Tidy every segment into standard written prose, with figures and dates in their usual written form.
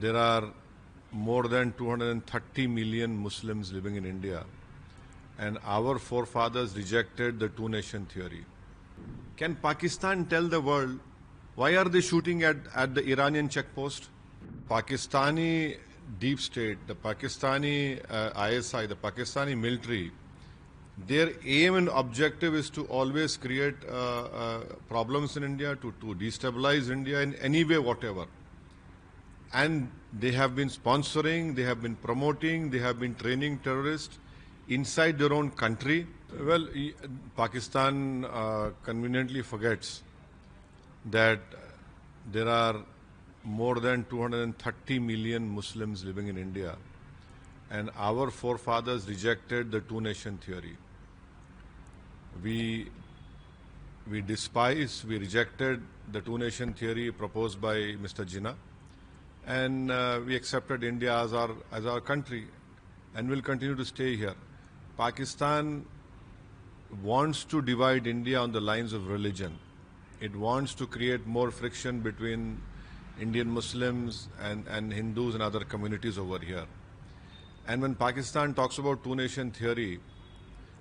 there are more than 230 million Muslims living in India, and our forefathers rejected the two-nation theory. Can Pakistan tell the world why are they shooting at the Iranian checkpost? Pakistani deep state, the Pakistani ISI, the Pakistani military, their aim and objective is to always create problems in India, to destabilize India in any way, whatever. And they have been sponsoring, they have been promoting, they have been training terrorists inside their own country. Well, Pakistan conveniently forgets that there are more than 230 million Muslims living in India, and our forefathers rejected the two-nation theory. We rejected the two-nation theory proposed by Mr. Jinnah, and we accepted India as our country, and will continue to stay here. Pakistan wants to divide India on the lines of religion. It wants to create more friction between Indian Muslims and Hindus and other communities over here. And when Pakistan talks about two-nation theory,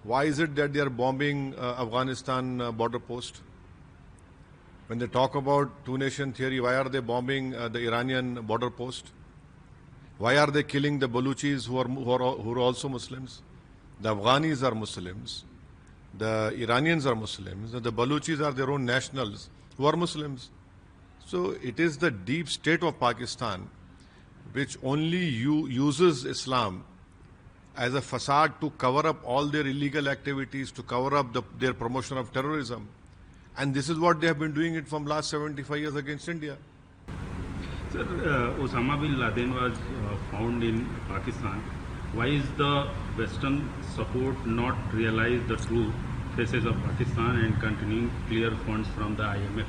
why is it that they are bombing Afghanistan border post? When they talk about two-nation theory, why are they bombing the Iranian border post? Why are they killing the Baluchis who are also Muslims? The Afghanis are Muslims. The Iranians are Muslims. The Baluchis are their own nationals who are Muslims. So it is the deep state of Pakistan which only uses Islam as a facade to cover up all their illegal activities, to cover up their promotion of terrorism. And this is what they have been doing it from last 75 years against India. Sir, Osama bin Laden was found in Pakistan. Why is the Western support not realize the true faces of Pakistan and continuing clear funds from the IMF?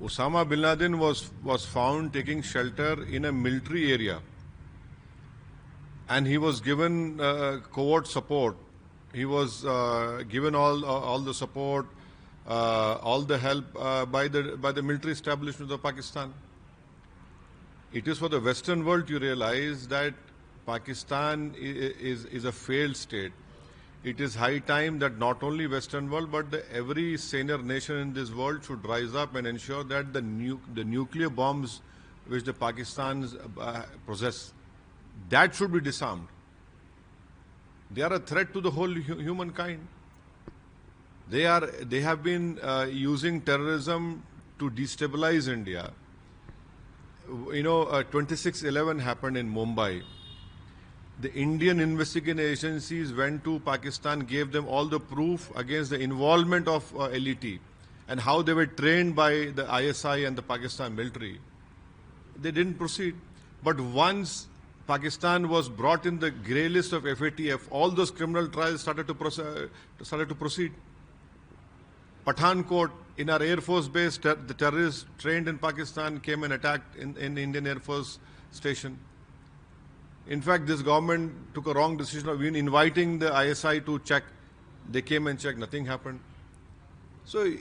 Osama bin Laden was found taking shelter in a military area, and he was given covert support. He was given all the support, all the help by the military establishment of Pakistan. It is for the Western world to realize that Pakistan is a failed state. It is high time that not only Western world but every senior nation in this world should rise up and ensure that the nuclear bombs which the Pakistans possess, that should be disarmed. They are a threat to the whole humankind. They have been using terrorism to destabilize India. You know, 26/11 happened in Mumbai. The Indian investigating agencies went to Pakistan, gave them all the proof against the involvement of LET and how they were trained by the ISI and the Pakistan military. They didn't proceed. But once Pakistan was brought in the grey list of FATF, all those criminal trials started to proceed. Pathankot, in our Air Force base, the terrorists trained in Pakistan came and attacked in Indian Air Force station. In fact, this government took a wrong decision of even inviting the ISI to check. They came and checked, nothing happened. So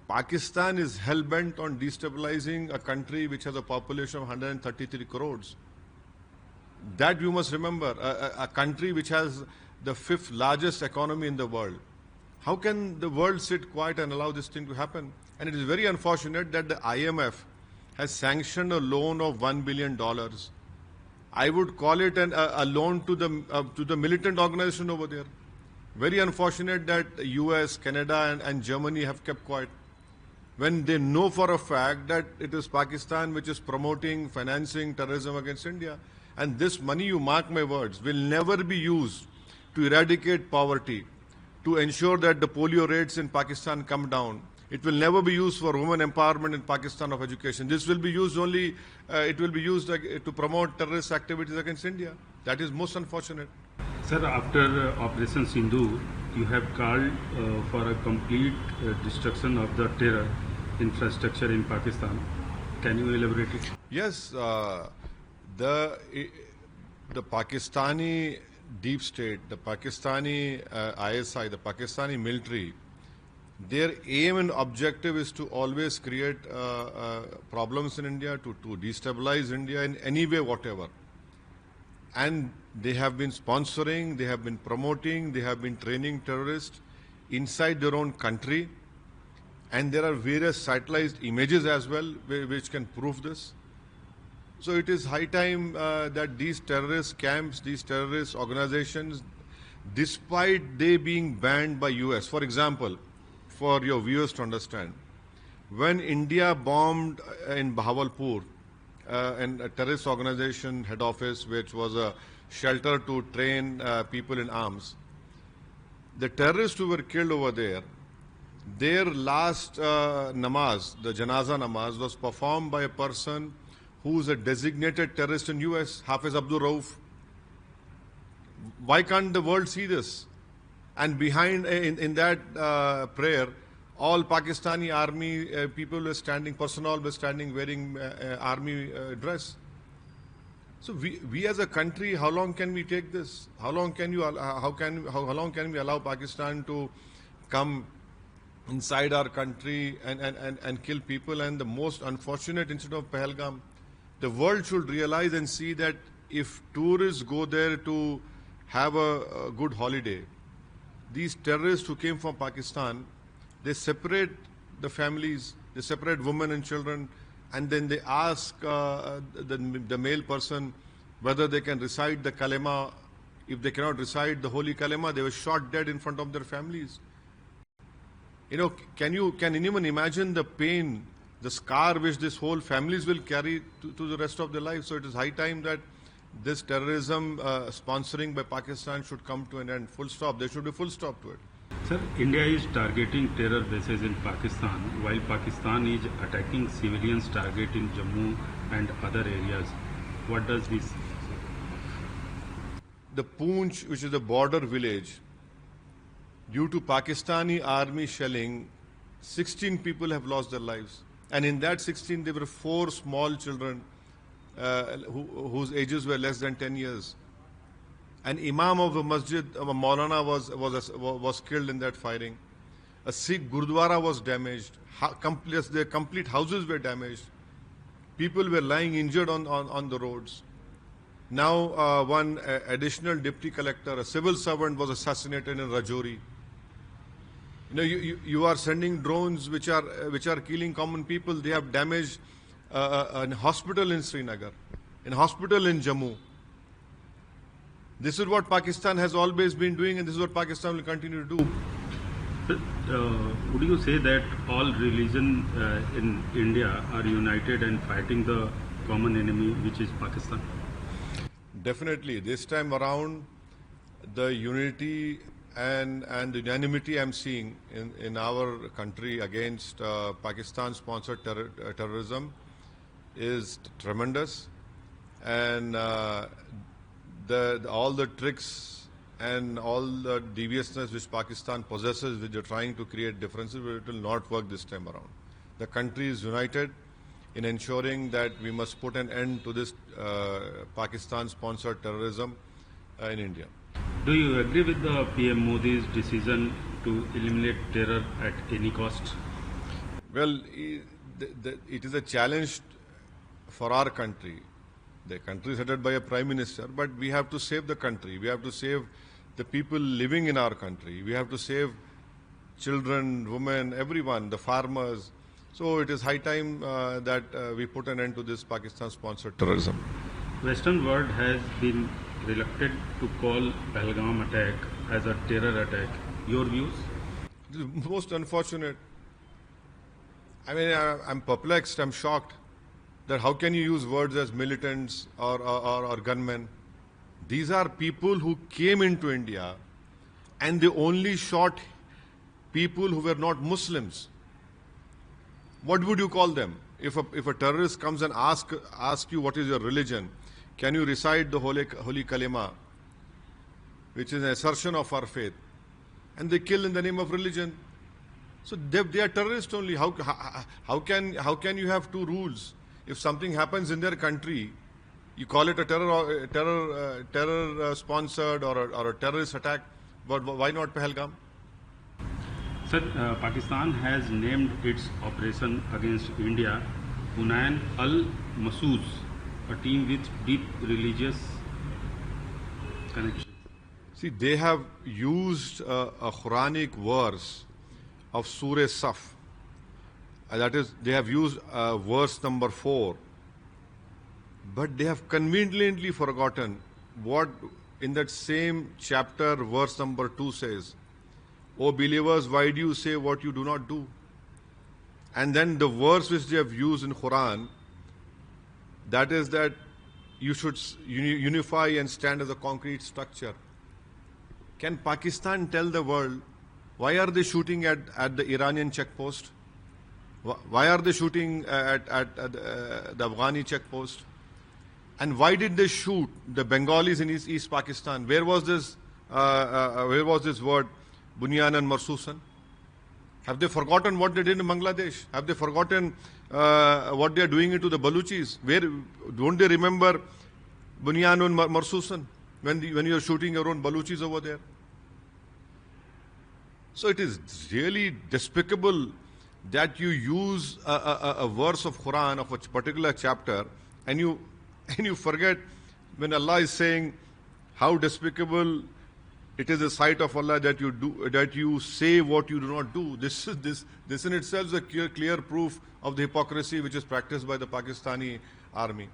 Pakistan is hell-bent on destabilizing a country which has a population of 133 crores. That you must remember, a country which has the 5th largest economy in the world. How can the world sit quiet and allow this thing to happen? And it is very unfortunate that the IMF has sanctioned a loan of $1 billion. I would call it a loan to the militant organization over there. Very unfortunate that US, Canada and Germany have kept quiet, when they know for a fact that it is Pakistan which is promoting, financing terrorism against India. And this money, you mark my words, will never be used to eradicate poverty, to ensure that the polio rates in Pakistan come down. It will never be used for women empowerment in Pakistan of education. This will be used only, it will be used to promote terrorist activities against India. That is most unfortunate. Sir, after Operation Sindhu, you have called for a complete destruction of the terror infrastructure in Pakistan. Can you elaborate it? Yes, the Pakistani deep state, the Pakistani ISI, the Pakistani military, Their aim and objective is to always create problems in India, to destabilize India in any way, whatever. And they have been sponsoring, they have been promoting, they have been training terrorists inside their own country. And there are various satellised images as well which can prove this. So it is high time that these terrorist camps, these terrorist organizations, despite they being banned by US, for example, for your viewers to understand, when India bombed in Bahawalpur, and a terrorist organization head office, which was a shelter to train people in arms, the terrorists who were killed over there, their last namaz, the janaza namaz, was performed by a person who is a designated terrorist in US, Hafiz Abdul Rauf. Why can't the world see this? And behind, in that prayer, all Pakistani army people were standing, personnel were standing wearing army dress. So we as a country, how long can we take this? How long can we allow Pakistan to come inside our country and kill people? And the most unfortunate incident of Pahalgam, the world should realize and see that if tourists go there to have a good holiday, these terrorists who came from Pakistan, they separate the families, they separate women and children, and then they ask the male person whether they can recite the kalima. If they cannot recite the holy kalima, they were shot dead in front of their families. You know, can anyone imagine the pain, the scar which this whole families will carry to the rest of their life? So it is high time that this terrorism sponsoring by Pakistan should come to an end. Full stop. There should be full stop to it. Sir, India is targeting terror bases in Pakistan, while Pakistan is attacking civilians target in Jammu and other areas. What does this say? The Poonch, which is a border village, due to Pakistani army shelling, 16 people have lost their lives. And in that 16, there were 4 small children whose ages were less than 10 years. An imam of the masjid, Maulana, was killed in that firing. A Sikh Gurdwara was damaged. Their complete houses were damaged. People were lying injured on the roads. Now, one additional deputy collector, a civil servant, was assassinated in Rajouri. You know, you are sending drones which are killing common people. They have damaged a hospital in Srinagar, a hospital in Jammu. This is what Pakistan has always been doing, and this is what Pakistan will continue to do. Would you say that all religions in India are united and fighting the common enemy, which is Pakistan? Definitely. This time around, the unity and the unanimity I'm seeing in our country against Pakistan-sponsored terrorism is tremendous. And all the tricks and all the deviousness which Pakistan possesses, which they're trying to create differences, it will not work this time around. The country is united in ensuring that we must put an end to this Pakistan-sponsored terrorism in India. Do you agree with the PM Modi's decision to eliminate terror at any cost? Well, it is a challenge for our country. The country is headed by a prime minister, but we have to save the country. We have to save the people living in our country. We have to save children, women, everyone, the farmers. So it is high time that we put an end to this Pakistan-sponsored terrorism. Western world has been reluctant to call Pahalgam attack as a terror attack. Your views? It is most unfortunate. I mean, I'm perplexed, I'm shocked that how can you use words as militants or gunmen? These are people who came into India and they only shot people who were not Muslims. What would you call them? If a terrorist comes and asks you what is your religion, can you recite the holy kalima, which is an assertion of our faith, and they kill in the name of religion? So they are terrorists only. How can you have two rules? If something happens in their country, you call it a terror sponsored or a terrorist attack, but why not Pahalgam? Sir, Pakistan has named its operation against India Hunayn al-Massouz, a team with deep religious connections. See, they have used a Quranic verse of Surah Saf. That is, they have used verse number 4. But they have conveniently forgotten what in that same chapter, verse number 2 says, O believers, why do you say what you do not do? And then the verse which they have used in Quran, that is that you should unify and stand as a concrete structure. Can Pakistan tell the world why are they shooting at the Iranian checkpost? Why are they shooting at the Afghani checkpost? And why did they shoot the Bengalis in East Pakistan? Where was this word, Bunyanan Marsusan? Have they forgotten what they did in Bangladesh? Have they forgotten what they are doing to the Baluchis? Don't they remember Bunyanun Marsusan when you are shooting your own Baluchis over there? So it is really despicable that you use a verse of Quran of a particular chapter and you forget when Allah is saying how despicable it is the sight of Allah that you say what you do not do. This in itself is a clear proof of the hypocrisy which is practiced by the Pakistani army.